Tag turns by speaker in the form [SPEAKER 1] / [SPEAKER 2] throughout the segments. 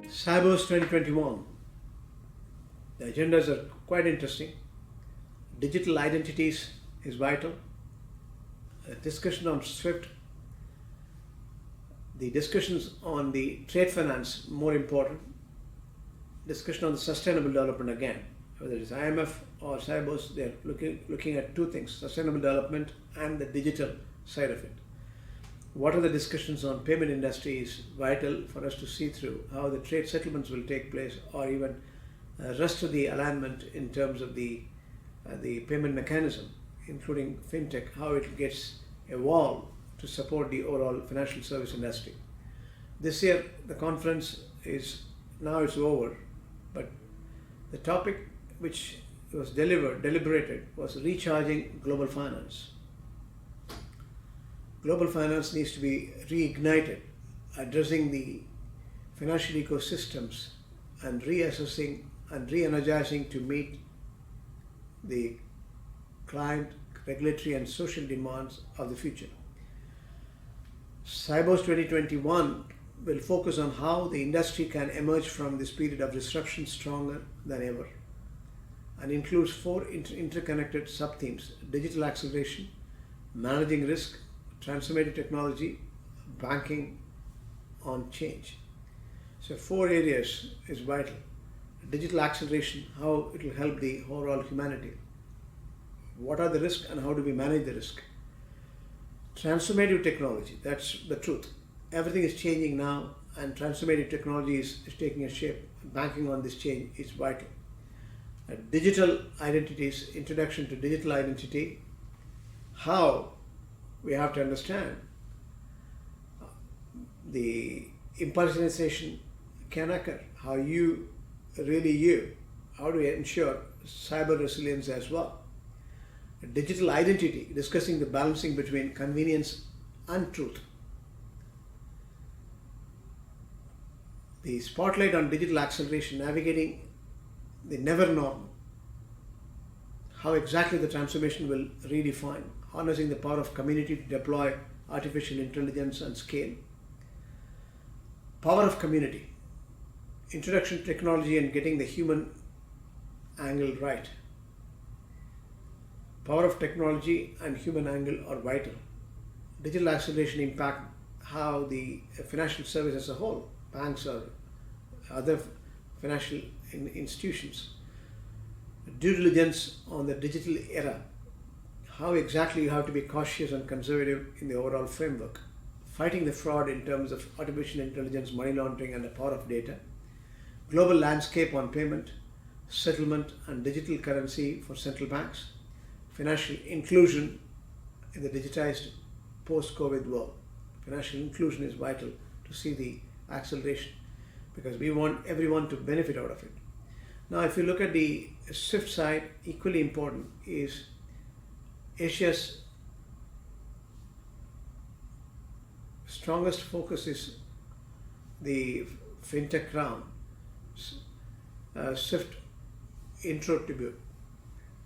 [SPEAKER 1] SIBOS 2021. The agendas are quite interesting. Digital identities is vital. A discussion on SWIFT. The discussions on the trade finance more important. Discussion on the sustainable development again. Whether it's IMF or SIBOS, they're looking at two things: sustainable development and the digital side of it. What are the discussions on payment industry is vital for us to see through how the trade settlements will take place, or even rest of the alignment in terms of the payment mechanism, including fintech, how it gets evolved to support the overall financial service industry. This year the conference is over, but the topic which was deliberated was recharging global finance. Global finance needs to be reignited, addressing the financial ecosystems and reassessing and re-energizing to meet the client, regulatory and social demands of the future. SIBOS 2021 will focus on how the industry can emerge from this period of disruption stronger than ever, and includes four interconnected sub-themes: digital acceleration, managing risk, transformative technology, banking on change. So 4 areas is vital. Digital acceleration, how it will help the overall humanity. What are the risks and how do we manage the risk? Transformative technology, that's the truth. Everything is changing now, and transformative technology is taking a shape. Banking on this change is vital. Digital identities, introduction to digital identity, how we have to understand the impersonation can occur, how you really you, how do we ensure cyber resilience as well. Digital identity, discussing the balancing between convenience and truth. The spotlight on digital acceleration, navigating the never norm, how exactly the transformation will redefine, harnessing the power of community to deploy artificial intelligence and scale. Power of community, introduction to technology and getting the human angle right. Power of technology and human angle are vital. Digital acceleration impact how the financial service as a whole, banks or other financial institutions. Due diligence on the digital era, how exactly you have to be cautious and conservative in the overall framework. Fighting the fraud in terms of artificial intelligence, money laundering and the power of data. Global landscape on payment, settlement and digital currency for central banks. Financial inclusion in the digitized post-COVID world. Financial inclusion is vital to see the acceleration, because we want everyone to benefit out of it. Now, if you look at the SWIFT side, equally important is Asia's strongest focus is the fintech crown, SWIFT intro tribute.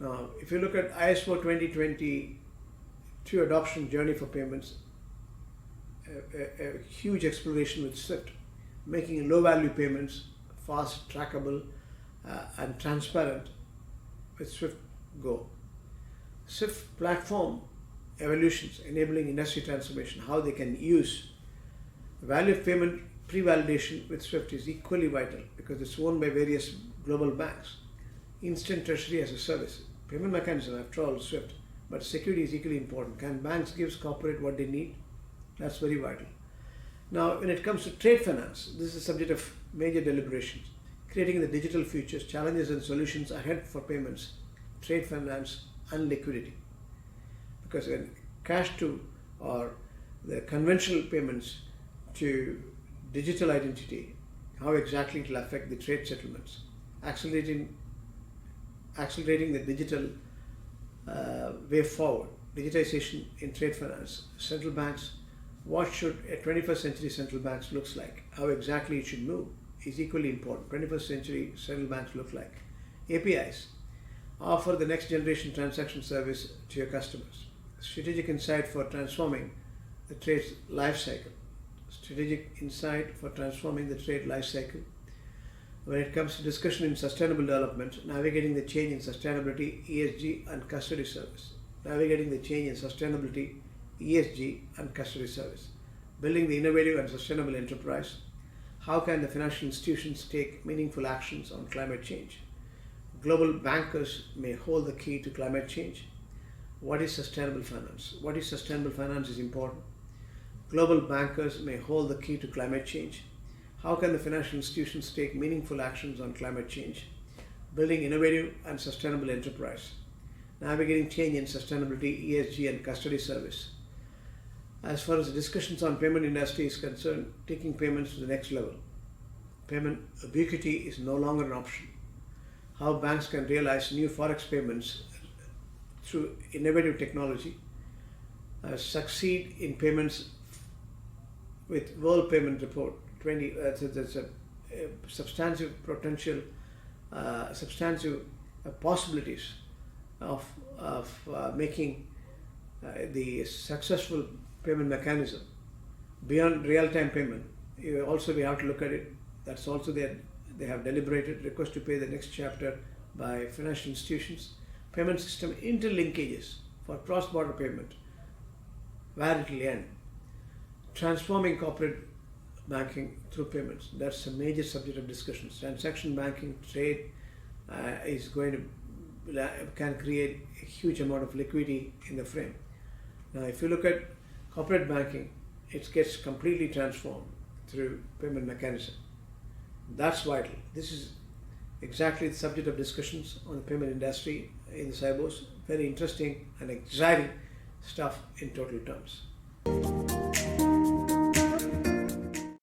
[SPEAKER 1] Now, if you look at ISO 2022 adoption journey for payments, a huge exploration with SWIFT, making low-value payments fast, trackable, and transparent with SWIFT Go. SWIFT platform evolutions, enabling industry transformation, how they can use value of payment pre-validation with SWIFT is equally vital, because it's owned by various global banks. Instant treasury as a service, payment mechanism after all SWIFT, but security is equally important. Can banks give corporate what they need? That's very vital. Now, when it comes to trade finance, this is a subject of major deliberations. Creating the digital futures, challenges and solutions ahead for payments, trade finance and liquidity. Because when cash to or the conventional payments to digital identity, how exactly it will affect the trade settlements, accelerating the digital way forward, digitization in trade finance, central banks, what should a 21st century central banks looks like, how exactly it should move is equally important. 21st century central banks look like. APIs, offer the next generation transaction service to your customers. Strategic insight for transforming the trade's life cycle. Strategic insight for transforming the trade life cycle. When it comes to discussion in sustainable development, navigating the change in sustainability, ESG and custody service. Navigating the change in sustainability, ESG and custody service. Building the innovative and sustainable enterprise. How can the financial institutions take meaningful actions on climate change? Global bankers may hold the key to climate change. What is sustainable finance? What is sustainable finance is important. Global bankers may hold the key to climate change. How can the financial institutions take meaningful actions on climate change? Building innovative and sustainable enterprise. Navigating change in sustainability, ESG and custody service. As far as the discussions on payment industry is concerned, taking payments to the next level. Payment ubiquity is no longer an option. How banks can realize new forex payments through innovative technology, succeed in payments with World Payment Report 20. There's a substantive potential, substantive possibilities of making the successful payment mechanism beyond real-time payment. We have to look at it. That's also there. They have deliberated request to pay the next chapter by financial institutions. Payment system interlinkages for cross-border payment. Where it will end. Transforming corporate banking through payments. That's a major subject of discussion. Transaction banking trade is going to can create a huge amount of liquidity in the frame. Now, if you look at corporate banking, it gets completely transformed through payment mechanism. That's vital. This is exactly the subject of discussions on the payment industry in the SIBOS. Very interesting and exciting stuff in total terms.